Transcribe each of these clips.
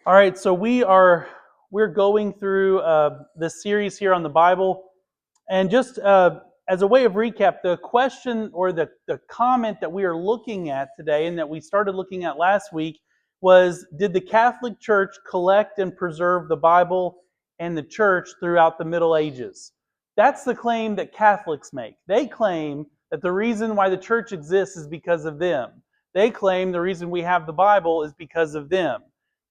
All right, so we're going through this series here on the Bible, and just as a way of recap, the question or the comment that we are looking at today, and that we started looking at last week, was: did the Catholic Church collect and preserve the Bible and the Church throughout the Middle Ages? That's the claim that Catholics make. They claim that the reason why the Church exists is because of them. They claim the reason we have the Bible is because of them.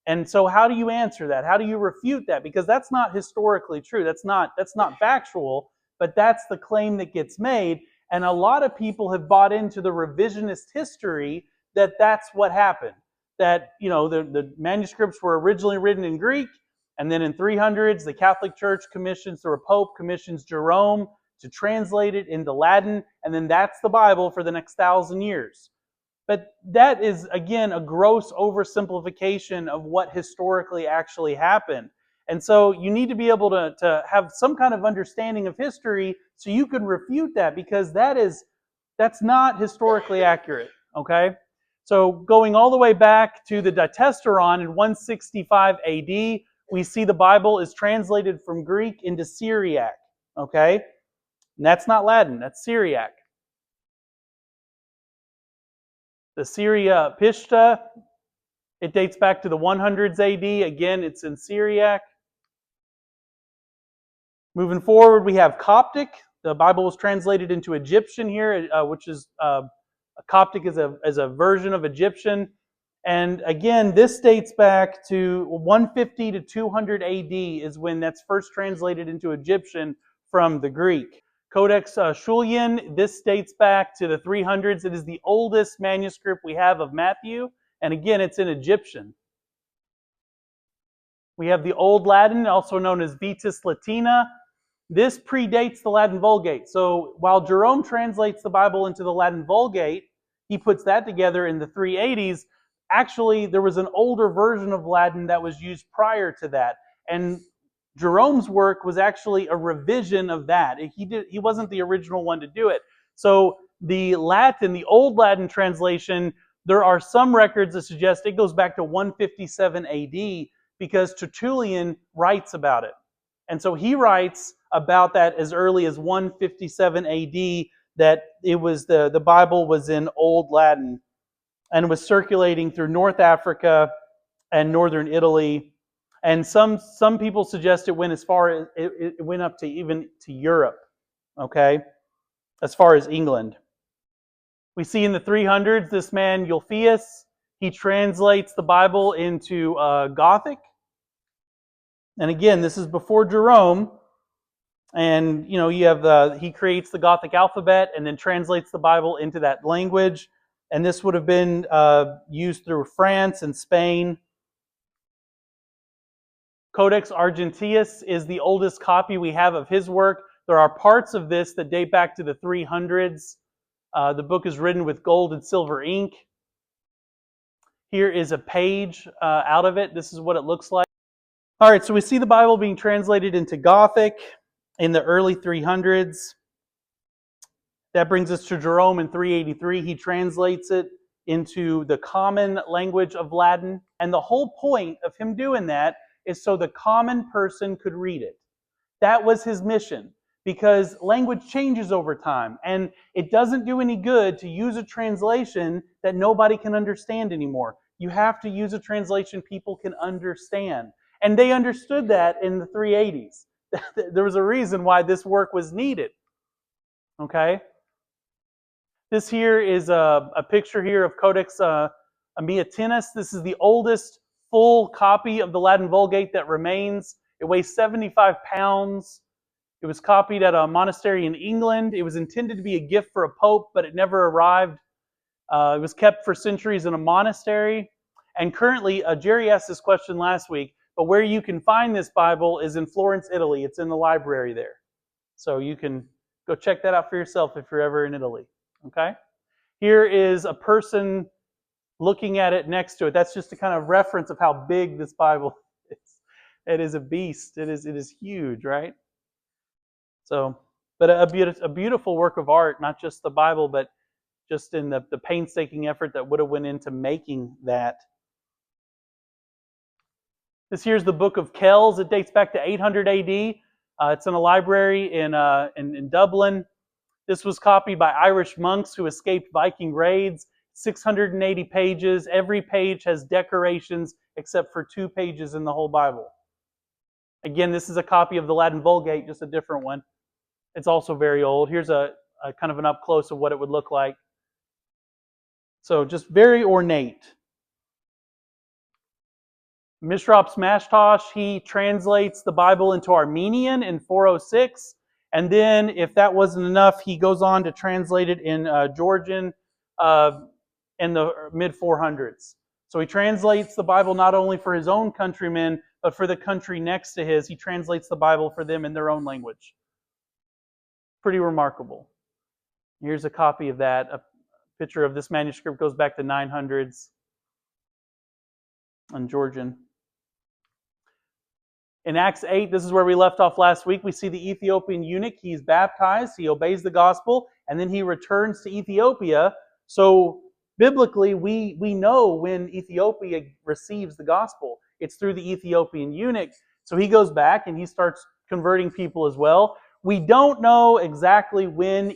And so how do you answer that? How do you refute that? Because that's not historically true. That's not factual, but that's the claim that gets made. And a lot of people have bought into the revisionist history that that's what happened. That, the manuscripts were originally written in Greek, and then in 300s, the Catholic Church commissions, or a pope commissions Jerome to translate it into Latin, and then that's the Bible for the next 1,000 years. But that is, again, a gross oversimplification of what historically actually happened. And so you need to be able to have some kind of understanding of history so you can refute that, because that's not historically accurate, okay? So going all the way back to the Ditasteron in 165 AD, we see the Bible is translated from Greek into Syriac, okay? And that's not Latin, that's Syriac. The Syria Pishta, it dates back to the 100s AD. Again, it's in Syriac. Moving forward, we have Coptic. The Bible was translated into Egyptian here, which is Coptic is a version of Egyptian. And again, this dates back to 150 to 200 AD is when that's first translated into Egyptian from the Greek. Codex Julian, this dates back to the 300s. It is the oldest manuscript we have of Matthew, and again, it's in Egyptian. We have the Old Latin, also known as Vetus Latina. This predates the Latin Vulgate. So while Jerome translates the Bible into the Latin Vulgate, he puts that together in the 380s. Actually, there was an older version of Latin that was used prior to that, and Jerome's work was actually a revision of that. He wasn't the original one to do it. So the Latin, the Old Latin translation, there are some records that suggest it goes back to 157 AD because Tertullian writes about it. And so he writes about that as early as 157 AD, that it was the Bible was in Old Latin and was circulating through North Africa and northern Italy. And some people suggest it went as far as it went up to even to Europe, okay, as far as England. We see in the 300s this man Ulfilas, he translates the Bible into Gothic, and again, this is before Jerome. And you have he creates the Gothic alphabet and then translates the Bible into that language, and this would have been used through France and Spain. Codex Argenteus is the oldest copy we have of his work. There are parts of this that date back to the 300s. The book is written with gold and silver ink. Here is a page out of it. This is what it looks like. All right, so we see the Bible being translated into Gothic in the early 300s. That brings us to Jerome in 383. He translates it into the common language of Latin. And the whole point of him doing that is so the common person could read it. That was his mission, because language changes over time, and it doesn't do any good to use a translation that nobody can understand anymore. You have to use a translation people can understand. And they understood that in the 380s. There was a reason why this work was needed. Okay? This here is a picture here of Codex Amiatinus. This is the oldest full copy of the Latin Vulgate that remains. It weighs 75 pounds. It was copied at a monastery in England. It was intended to be a gift for a pope, but it never arrived. It was kept for centuries in a monastery. And currently, Jerry asked this question last week, but where you can find this Bible is in Florence, Italy. It's in the library there. So you can go check that out for yourself if you're ever in Italy. Okay? Here is a person looking at it next to it. That's just a kind of reference of how big this Bible is. It is a beast. It is huge, right? So, but a beautiful work of art, not just the Bible, but just in the painstaking effort that would have went into making that. This here's the Book of Kells. It dates back to 800 AD. It's in a library in Dublin. This was copied by Irish monks who escaped Viking raids. 680 pages. Every page has decorations except for 2 pages in the whole Bible. Again, this is a copy of the Latin Vulgate, just a different one. It's also very old. Here's a kind of an up close of what it would look like. So just very ornate. Mishrop Smashtosh, he translates the Bible into Armenian in 406. And then, if that wasn't enough, he goes on to translate it in Georgian in the mid-400s. So he translates the Bible not only for his own countrymen, but for the country next to his. He translates the Bible for them in their own language. Pretty remarkable. Here's a copy of that. A picture of this manuscript goes back to 900s in Georgian. In Acts 8, this is where we left off last week, we see the Ethiopian eunuch. He's baptized, he obeys the gospel, and then he returns to Ethiopia. So biblically, we know when Ethiopia receives the gospel. It's through the Ethiopian eunuch. So he goes back and he starts converting people as well. We don't know exactly when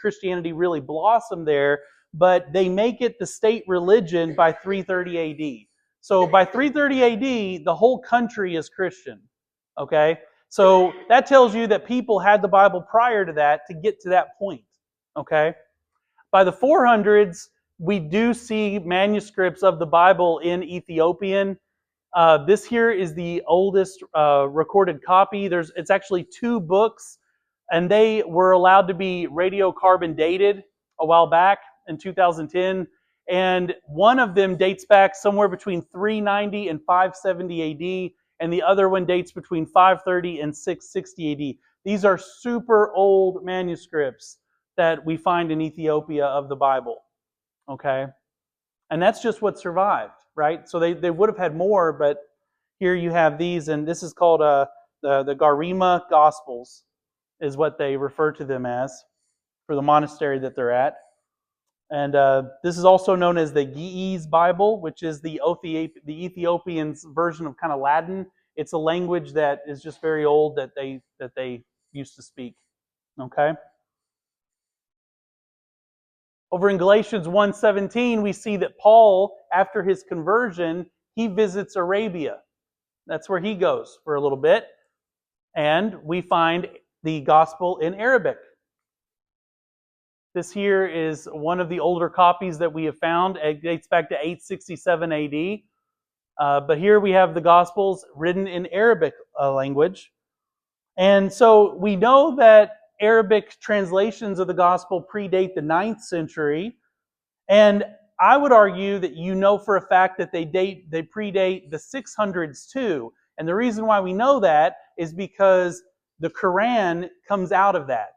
Christianity really blossomed there, but they make it the state religion by 330 AD. So by 330 AD, the whole country is Christian. Okay? So that tells you that people had the Bible prior to that to get to that point. Okay? By the 400s, we do see manuscripts of the Bible in Ethiopian. This here is the oldest recorded copy. It's actually 2 books, and they were allowed to be radiocarbon dated a while back in 2010. And one of them dates back somewhere between 390 and 570 AD, and the other one dates between 530 and 660 AD. These are super old manuscripts that we find in Ethiopia of the Bible. Okay? And that's just what survived, right? So they would have had more, but here you have these, and this is called the Garima Gospels, is what they refer to them as, for the monastery that they're at. And this is also known as the Ge'ez Bible, which is the Ethiopians' version of kind of Latin. It's a language that is just very old that they used to speak. Okay? Over in Galatians 1:17, we see that Paul, after his conversion, he visits Arabia. That's where he goes for a little bit. And we find the gospel in Arabic. This here is one of the older copies that we have found. It dates back to 867 AD. But here we have the Gospels written in Arabic language. And so we know that Arabic translations of the Gospel predate the 9th century. And I would argue that you know for a fact that they predate the 600s too. And the reason why we know that is because the Quran comes out of that.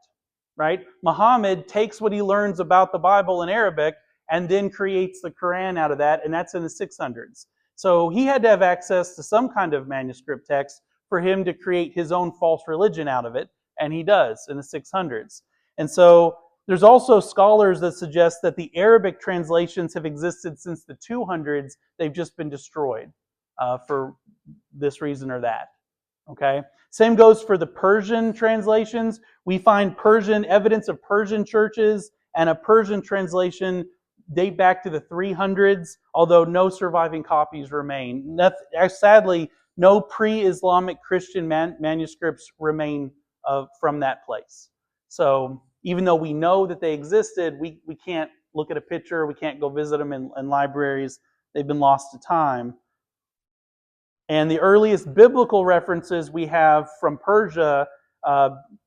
Right? Muhammad takes what he learns about the Bible in Arabic and then creates the Quran out of that, and that's in the 600s. So he had to have access to some kind of manuscript text for him to create his own false religion out of it, and he does in the 600s. And so there's also scholars that suggest that the Arabic translations have existed since the 200s. They've just been destroyed for this reason or that. Okay? Same goes for the Persian translations. We find evidence of Persian churches and a Persian translation date back to the 300s, although no surviving copies remain. Sadly, no pre-Islamic Christian manuscripts remain from that place. So even though we know that they existed, we can't look at a picture, we can't go visit them in libraries. They've been lost to time. And the earliest biblical references we have from Persia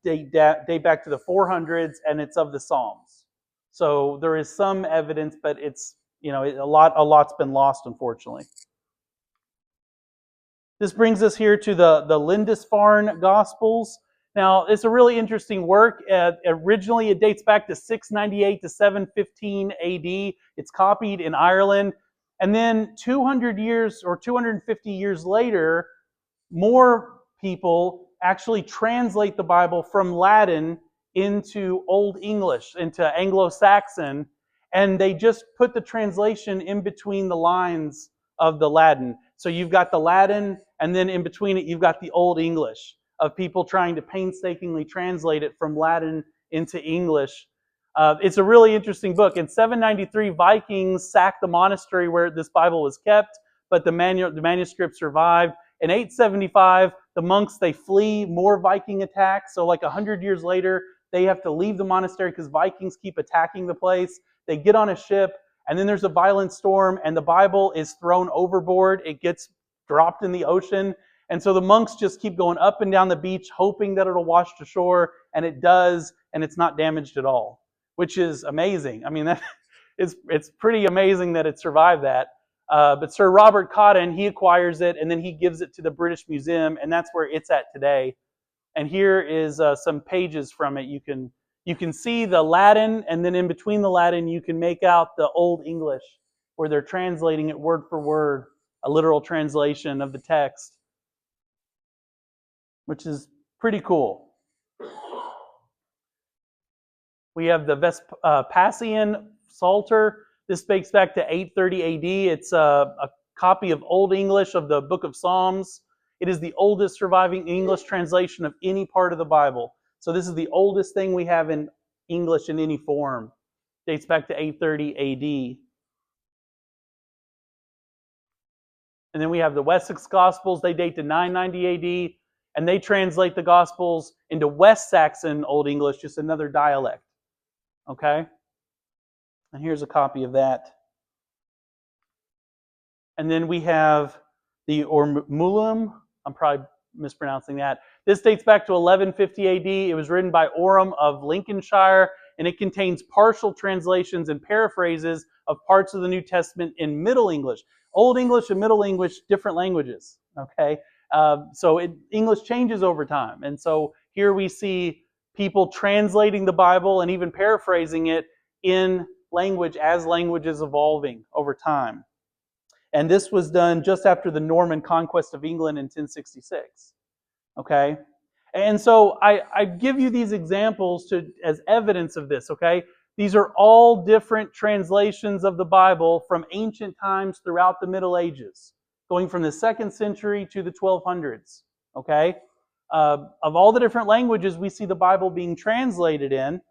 date back to the 400s, and it's of the Psalms. So there is some evidence, but it's a lot's been lost, unfortunately. This brings us here to the Lindisfarne Gospels. Now, it's a really interesting work. Originally, it dates back to 698 to 715 AD. It's copied in Ireland. And then 200 years or 250 years later, more people actually translate the Bible from Latin into Old English, into Anglo-Saxon, and they just put the translation in between the lines of the Latin. So you've got the Latin, and then in between it, you've got the Old English of people trying to painstakingly translate it from Latin into English. It's a really interesting book. In 793, Vikings sacked the monastery where this Bible was kept, but the manuscript survived. In 875, the monks, they flee more Viking attacks. So like 100 years later, they have to leave the monastery because Vikings keep attacking the place. They get on a ship, and then there's a violent storm, and the Bible is thrown overboard. It gets dropped in the ocean. And so the monks just keep going up and down the beach, hoping that it'll wash to shore, and it does, and it's not damaged at all, which is amazing. I mean, it's pretty amazing that it survived that. But Sir Robert Cotton, he acquires it, and then he gives it to the British Museum, and that's where it's at today. And here is some pages from it. You can see the Latin, and then in between the Latin, you can make out the Old English, where they're translating it word for word, a literal translation of the text, which is pretty cool. We have the Vespasian Psalter. This dates back to 830 AD. It's a copy of Old English of the Book of Psalms. It is the oldest surviving English translation of any part of the Bible. So this is the oldest thing we have in English in any form. Dates back to 830 AD. And then we have the Wessex Gospels. They date to 990 AD. And they translate the Gospels into West Saxon Old English, just another dialect. Okay? And here's a copy of that. And then we have the Ormulum. I'm probably mispronouncing that. This dates back to 1150 AD. It was written by Orem of Lincolnshire, and it contains partial translations and paraphrases of parts of the New Testament in Middle English. Old English and Middle English, different languages. Okay? English changes over time. And so here we see people translating the Bible and even paraphrasing it in language as language is evolving over time. And this was done just after the Norman conquest of England in 1066. Okay? And so I give you these examples as evidence of this, okay? These are all different translations of the Bible from ancient times throughout the Middle Ages, going from the 2nd century to the 1200s, okay? Of all the different languages we see the Bible being translated in,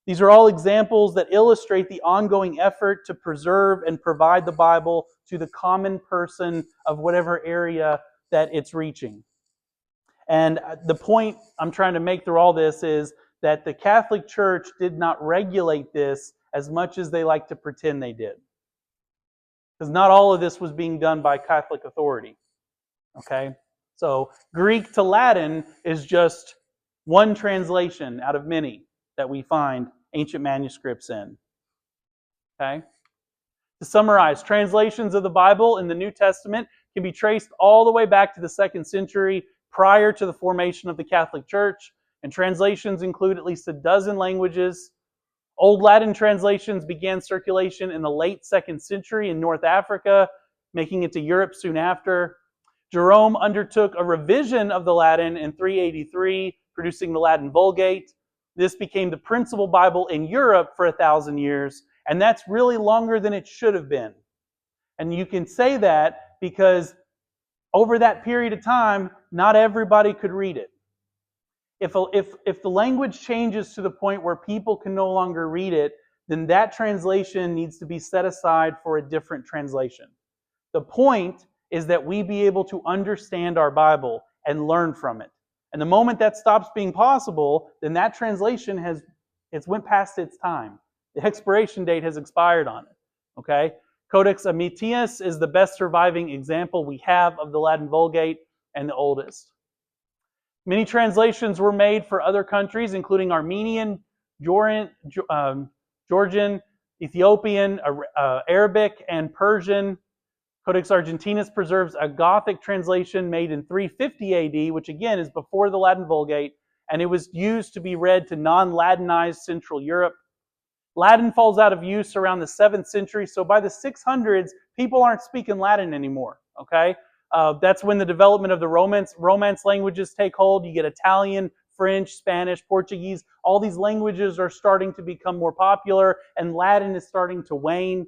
these are all examples that illustrate the ongoing effort to preserve and provide the Bible to the common person of whatever area that it's reaching. And the point I'm trying to make through all this is that the Catholic Church did not regulate this as much as they like to pretend they did. Because not all of this was being done by Catholic authority. Okay? So Greek to Latin is just one translation out of many that we find ancient manuscripts in. Okay? To summarize, translations of the Bible in the New Testament can be traced all the way back to the 2nd century prior to the formation of the Catholic Church, and translations include at least a dozen languages. Old Latin translations began circulation in the late 2nd century in North Africa, making it to Europe soon after. Jerome undertook a revision of the Latin in 383, producing the Latin Vulgate. This became the principal Bible in Europe for 1,000 years, and that's really longer than it should have been. And you can say that because over that period of time, not everybody could read it. If the language changes to the point where people can no longer read it, then that translation needs to be set aside for a different translation. The point is that we be able to understand our Bible and learn from it. And the moment that stops being possible, then that translation it's went past its time. The expiration date has expired on it. Okay? Codex Amitius is the best surviving example we have of the Latin Vulgate and the oldest. Many translations were made for other countries, including Armenian, Georgian, Ethiopian, Arabic, and Persian. Codex Argentinus preserves a Gothic translation made in 350 AD, which again is before the Latin Vulgate, and it was used to be read to non-Latinized Central Europe. Latin falls out of use around the 7th century, so by the 600s, people aren't speaking Latin anymore, okay? That's when the development of the Romance languages take hold. You get Italian, French, Spanish, Portuguese. All these languages are starting to become more popular, and Latin is starting to wane.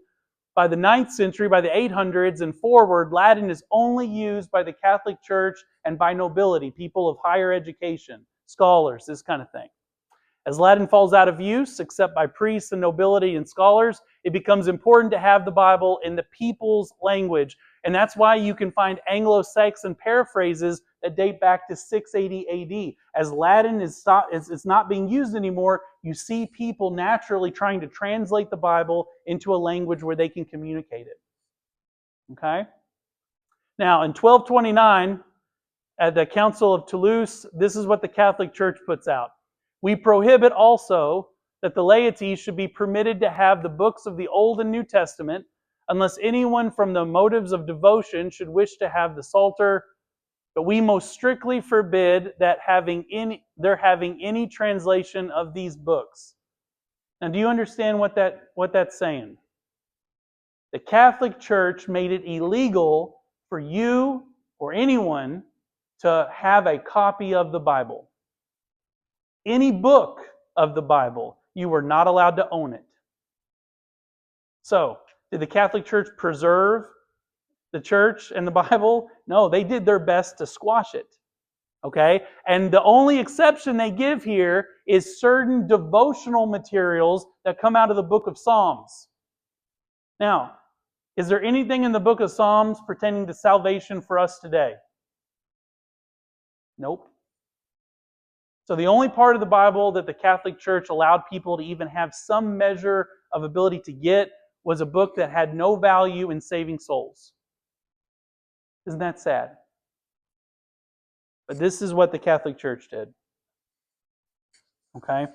By the 9th century, by the 800s and forward, Latin is only used by the Catholic Church and by nobility, people of higher education, scholars, this kind of thing. As Latin falls out of use, except by priests and nobility and scholars, it becomes important to have the Bible in the people's language. And that's why you can find Anglo-Saxon paraphrases that date back to 680 AD. As Latin is not being used anymore, you see people naturally trying to translate the Bible into a language where they can communicate it. Okay? Now, in 1229, at the Council of Toulouse, this is what the Catholic Church puts out. We prohibit also that the laity should be permitted to have the books of the Old and New Testament, unless anyone from the motives of devotion should wish to have the Psalter, but we most strictly forbid that having any translation of these books. Now, do you understand what that's saying? The Catholic Church made it illegal for you or anyone to have a copy of the Bible. Any book of the Bible, you were not allowed to own it. So, did the Catholic Church preserve the church and the Bible? No, they did their best to squash it. Okay? And the only exception they give here is certain devotional materials that come out of the book of Psalms. Now, is there anything in the book of Psalms pertaining to salvation for us today? Nope. So the only part of the Bible that the Catholic Church allowed people to even have some measure of ability to get was a book that had no value in saving souls. Isn't that sad? But this is what the Catholic Church did. Okay?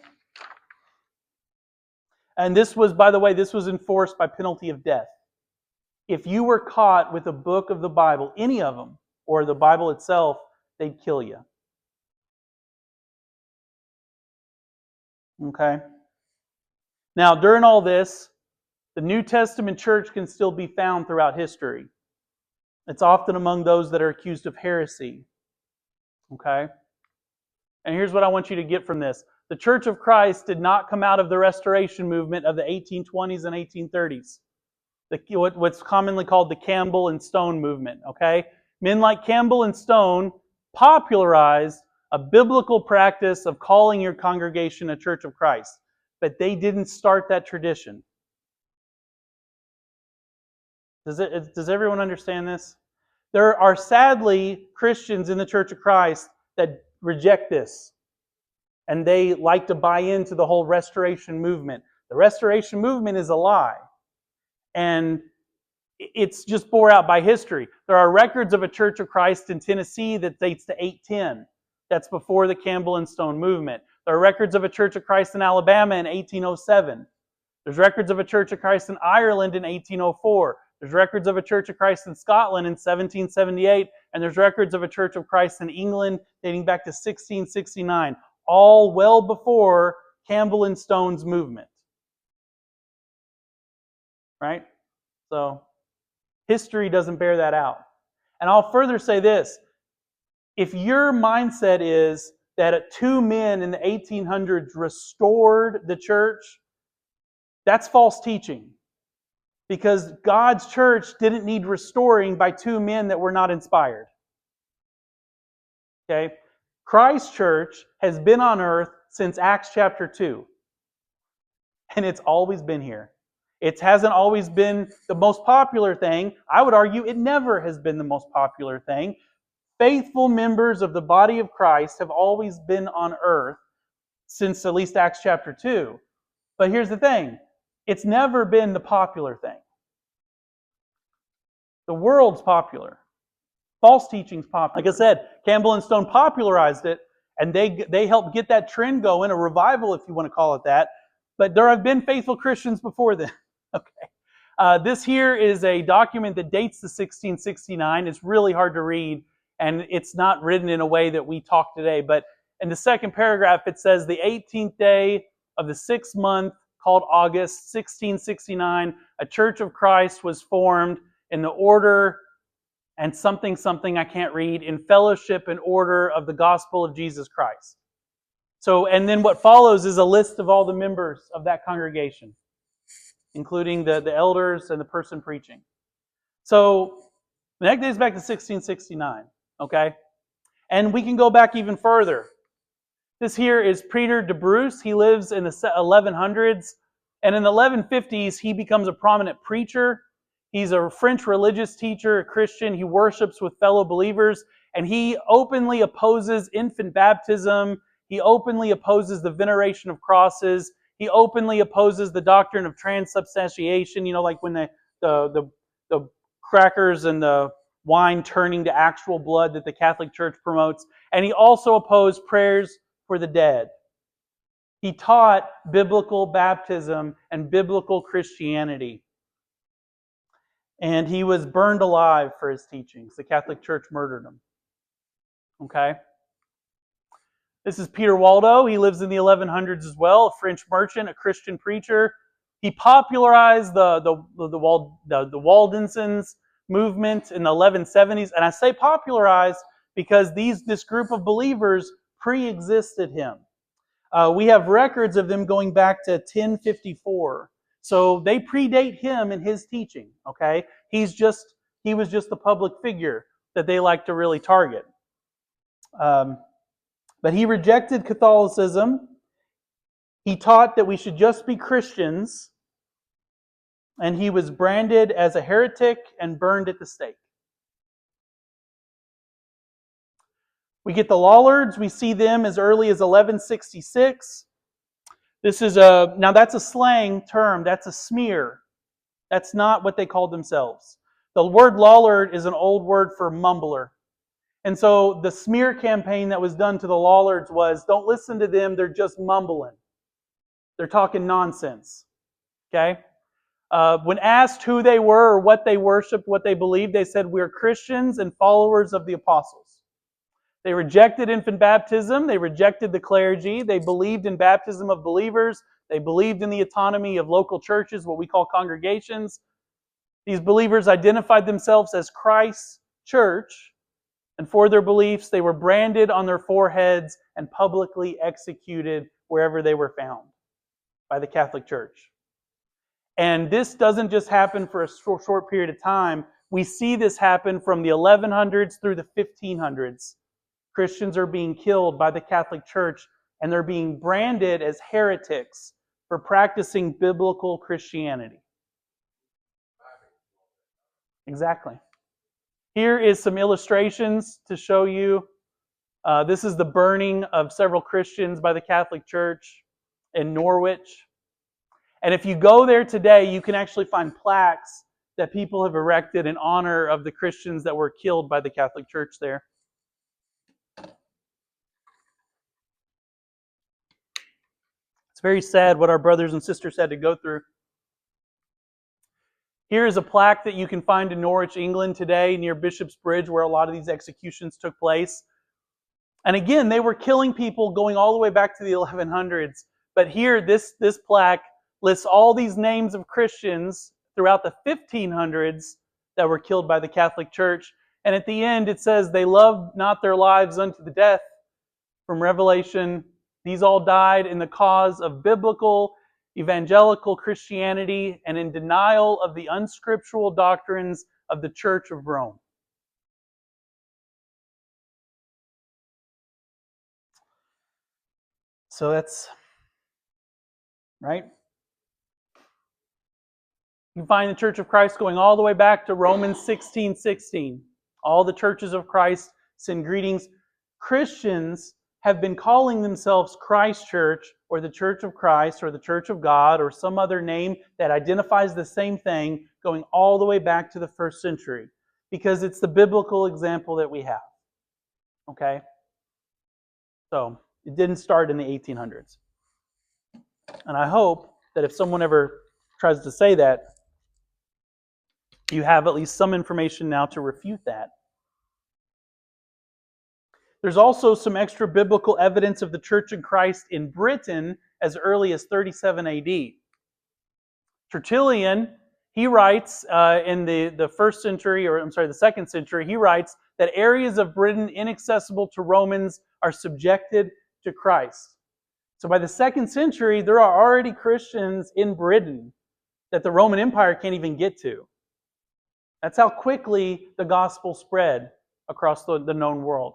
And this was, by the way, this was enforced by penalty of death. If you were caught with a book of the Bible, any of them, or the Bible itself, they'd kill you. Okay? Now, during all this, the New Testament church can still be found throughout history. It's often among those that are accused of heresy. Okay? And here's what I want you to get from this. The Church of Christ did not come out of the Restoration movement of the 1820s and 1830s. What's commonly called the Campbell and Stone movement. Okay? Men like Campbell and Stone popularized a biblical practice of calling your congregation a Church of Christ. But they didn't start that tradition. Does everyone understand this? There are sadly Christians in the Church of Christ that reject this. And they like to buy into the whole Restoration movement. The Restoration movement is a lie. And it's just bore out by history. There are records of a Church of Christ in Tennessee that dates to 810. That's before the Campbell and Stone movement. There are records of a Church of Christ in Alabama in 1807. There's records of a Church of Christ in Ireland in 1804. There's records of a Church of Christ in Scotland in 1778. And there's records of a Church of Christ in England dating back to 1669. All well before Campbell and Stone's movement. Right? So, history doesn't bear that out. And I'll further say this. If your mindset is that two men in the 1800s restored the church, that's false teaching. Because God's church didn't need restoring by two men that were not inspired. Okay? Christ's church has been on earth since Acts chapter 2. And it's always been here. It hasn't always been the most popular thing. I would argue it never has been the most popular thing. Faithful members of the body of Christ have always been on earth since at least Acts chapter 2. But here's the thing. It's never been the popular thing. The world's popular. False teaching's popular. Like I said, Campbell and Stone popularized it, and they helped get that trend going, a revival if you want to call it that. But there have been faithful Christians before then. Okay. This here is a document that dates to 1669. It's really hard to read, and it's not written in a way that we talk today. But in the second paragraph, it says, the 18th day of the 6th month, called August, 1669, a Church of Christ was formed in the order and something I can't read, in fellowship and order of the gospel of Jesus Christ. So, and then what follows is a list of all the members of that congregation. including the elders and the person preaching. So that dates back to 1669, okay? And we can go back even further. This here is Peter de Bruce. He lives in the 1100s. And in the 1150s, he becomes a prominent preacher. He's a French religious teacher, a Christian. He worships with fellow believers. And he openly opposes infant baptism. He openly opposes the veneration of crosses. He openly opposes the doctrine of transubstantiation. You know, like when the crackers and the wine turning to actual blood that the Catholic Church promotes. And he also opposed prayers for the dead. He taught biblical baptism and biblical Christianity. And he was burned alive for his teachings. The Catholic Church murdered him. Okay? This is Peter Waldo. He lives in the 1100s as well, a French merchant, a Christian preacher. He popularized the Waldensians movement in the 1170s. And I say popularized because this group of believers pre-existed him. We have records of them going back to 1054. So they predate him and his teaching, okay? He was just the public figure that they like to really target. But he rejected Catholicism. He taught that we should just be Christians. And he was branded as a heretic and burned at the stake. We get the Lollards. We see them as early as 1166. Now that's a slang term. That's a smear. That's not what they called themselves. The word Lollard is an old word for mumbler. And so the smear campaign that was done to the Lollards was, don't listen to them, they're just mumbling. They're talking nonsense. Okay? When asked who they were or what they worshipped, what they believed, they said, we're Christians and followers of the apostles. They rejected infant baptism. They rejected the clergy. They believed in baptism of believers. They believed in the autonomy of local churches, what we call congregations. These believers identified themselves as Christ's church, and for their beliefs, they were branded on their foreheads and publicly executed wherever they were found by the Catholic Church. And this doesn't just happen for a short period of time. We see this happen from the 1100s through the 1500s. Christians are being killed by the Catholic Church, and they're being branded as heretics for practicing biblical Christianity. Exactly. Here is some illustrations to show you. This is the burning of several Christians by the Catholic Church in Norwich. And if you go there today, you can actually find plaques that people have erected in honor of the Christians that were killed by the Catholic Church there. It's very sad what our brothers and sisters had to go through. Here is a plaque that you can find in Norwich, England today, near Bishop's Bridge, where a lot of these executions took place. And again, they were killing people going all the way back to the 1100s. But here, this plaque lists all these names of Christians throughout the 1500s that were killed by the Catholic Church. And at the end, it says, they loved not their lives unto the death. From Revelation, these all died in the cause of biblical evangelical Christianity and in denial of the unscriptural doctrines of the Church of Rome. So that's right. You find the Church of Christ going all the way back to Romans 16:16. All the churches of Christ send greetings. Christians have been calling themselves Christ Church or the Church of Christ or the Church of God or some other name that identifies the same thing going all the way back to the 1st century because it's the biblical example that we have. Okay? So, it didn't start in the 1800s. And I hope that if someone ever tries to say that, you have at least some information now to refute that. There's also some extra biblical evidence of the Church of Christ in Britain as early as 37 AD. Tertullian, he writes in the 1st century, or I'm sorry, the 2nd century, he writes that areas of Britain inaccessible to Romans are subjected to Christ. So by the 2nd century, there are already Christians in Britain that the Roman Empire can't even get to. That's how quickly the gospel spread across the known world.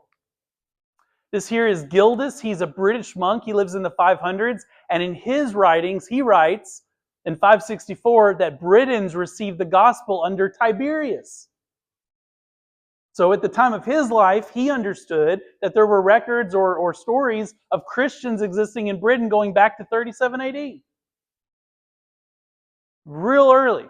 This here is Gildas. He's a British monk. He lives in the 500s. And in his writings, he writes in 564 that Britons received the gospel under Tiberius. So at the time of his life, he understood that there were records or stories of Christians existing in Britain going back to 37 AD. Real early.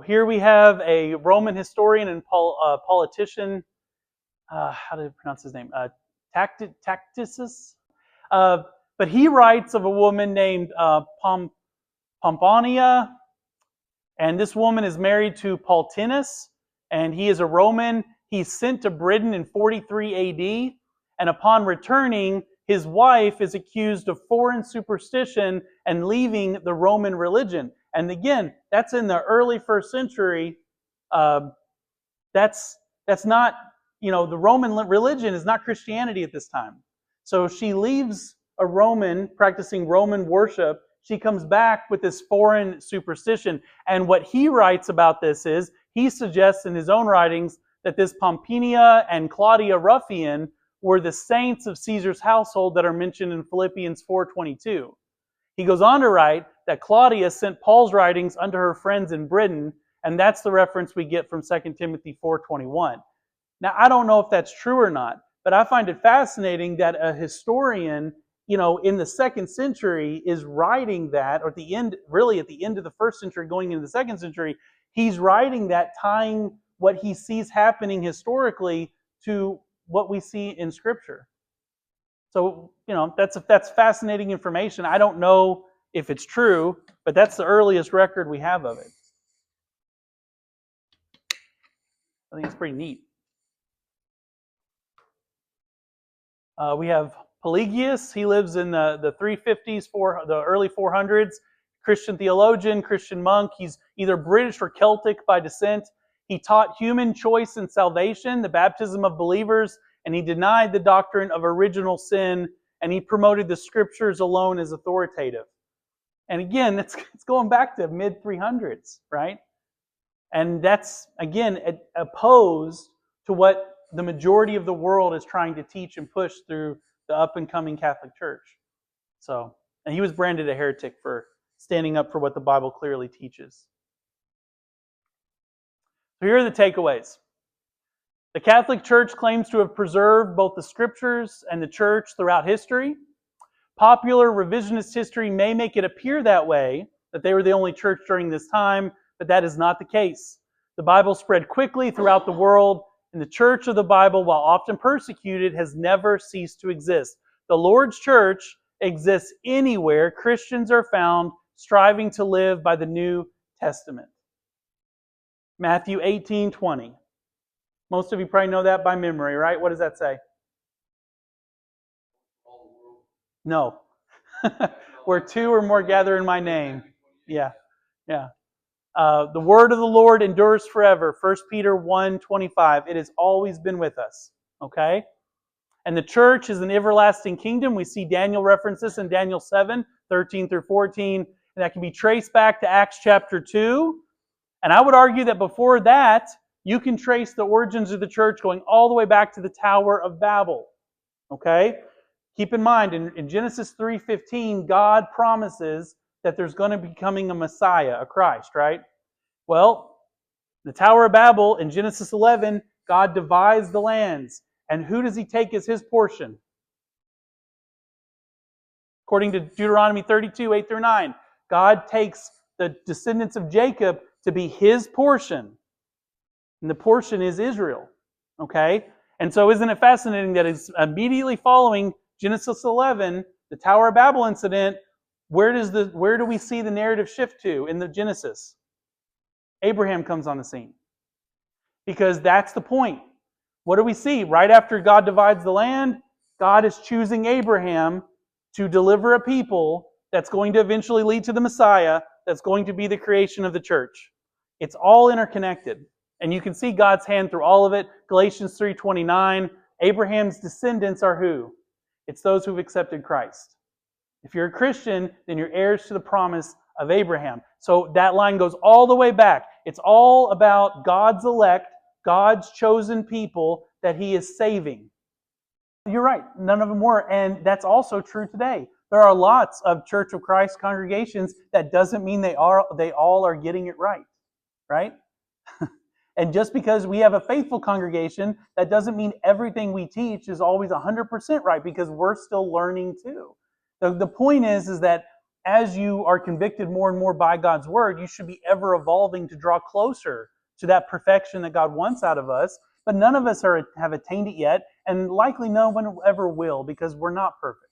Here we have a Roman historian and politician. How do you pronounce his name? Tacitus. But he writes of a woman named Pomponia, and this woman is married to Paulinus, and he is a Roman. He's sent to Britain in 43 AD, and upon returning, his wife is accused of foreign superstition and leaving the Roman religion. And again, that's in the early 1st century. That's not, the Roman religion is not Christianity at this time. So she leaves a Roman, practicing Roman worship. She comes back with this foreign superstition. And what he writes about this is, he suggests in his own writings that this Pomponia and Claudia Ruffian were the saints of Caesar's household that are mentioned in Philippians 4:22. He goes on to write that Claudia sent Paul's writings unto her friends in Britain, and that's the reference we get from 2 Timothy 4:21. Now, I don't know if that's true or not, but I find it fascinating that a historian, in the 2nd century is writing that, or at the end of the 1st century going into the 2nd century, he's writing that, tying what he sees happening historically to what we see in Scripture. So, that's fascinating information. I don't know if it's true, but that's the earliest record we have of it. I think it's pretty neat. We have Pelagius. He lives in the 350s, the early 400s. Christian theologian, Christian monk. He's either British or Celtic by descent. He taught human choice and salvation, the baptism of believers, and he denied the doctrine of original sin, and he promoted the Scriptures alone as authoritative. And again, it's going back to mid-300s, right? And that's, again, opposed to what the majority of the world is trying to teach and push through the up-and-coming Catholic Church. So, and he was branded a heretic for standing up for what the Bible clearly teaches. So here are the takeaways. The Catholic Church claims to have preserved both the Scriptures and the Church throughout history. Popular revisionist history may make it appear that way, that they were the only church during this time, but that is not the case. The Bible spread quickly throughout the world, and the Church of the Bible, while often persecuted, has never ceased to exist. The Lord's Church exists anywhere Christians are found striving to live by the New Testament. Matthew 18:20. Most of you probably know that by memory, right? What does that say? No. Where two or more gather in my name. Yeah. The word of the Lord endures forever. 1 Peter 1:25. It has always been with us. Okay? And the church is an everlasting kingdom. We see Daniel references in Daniel 7:13 through 14. And that can be traced back to Acts chapter 2. And I would argue that before that, you can trace the origins of the church going all the way back to the Tower of Babel. Okay? Keep in mind, in Genesis 3:15, God promises that there's going to be coming a Messiah, a Christ, right? Well, the Tower of Babel, in Genesis 11, God divides the lands. And who does He take as His portion? According to Deuteronomy 32, 8 through 9, God takes the descendants of Jacob to be His portion. And the portion is Israel. Okay? And so isn't it fascinating that it's immediately following Genesis 11, the Tower of Babel incident, where do we see the narrative shift to in the Genesis? Abraham comes on the scene. Because that's the point. What do we see? Right after God divides the land, God is choosing Abraham to deliver a people that's going to eventually lead to the Messiah, that's going to be the creation of the church. It's all interconnected. And you can see God's hand through all of it. Galatians 3:29, Abraham's descendants are who? It's those who've accepted Christ. If you're a Christian, then you're heirs to the promise of Abraham. So that line goes all the way back. It's all about God's elect, God's chosen people that He is saving. You're right, none of them were, and that's also true today. There are lots of Church of Christ congregations. That doesn't mean they all are getting it right, right? And just because we have a faithful congregation, that doesn't mean everything we teach is always 100% right, because we're still learning too. The point is that as you are convicted more and more by God's Word, you should be ever evolving to draw closer to that perfection that God wants out of us. But none of us have attained it yet, and likely no one ever will, because we're not perfect.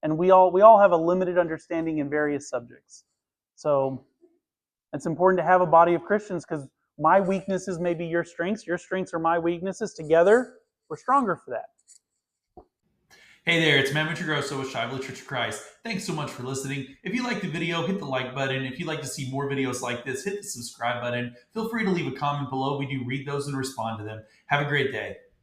And we all have a limited understanding in various subjects. So it's important to have a body of Christians, because my weaknesses may be your strengths are my weaknesses. Together, we're stronger for that. Hey there, it's Matt Muccigrosso with Shively Church of Christ. Thanks so much for listening. If you liked the video, hit the like button. If you'd like to see more videos like this, hit the subscribe button. Feel free to leave a comment below. We do read those and respond to them. Have a great day.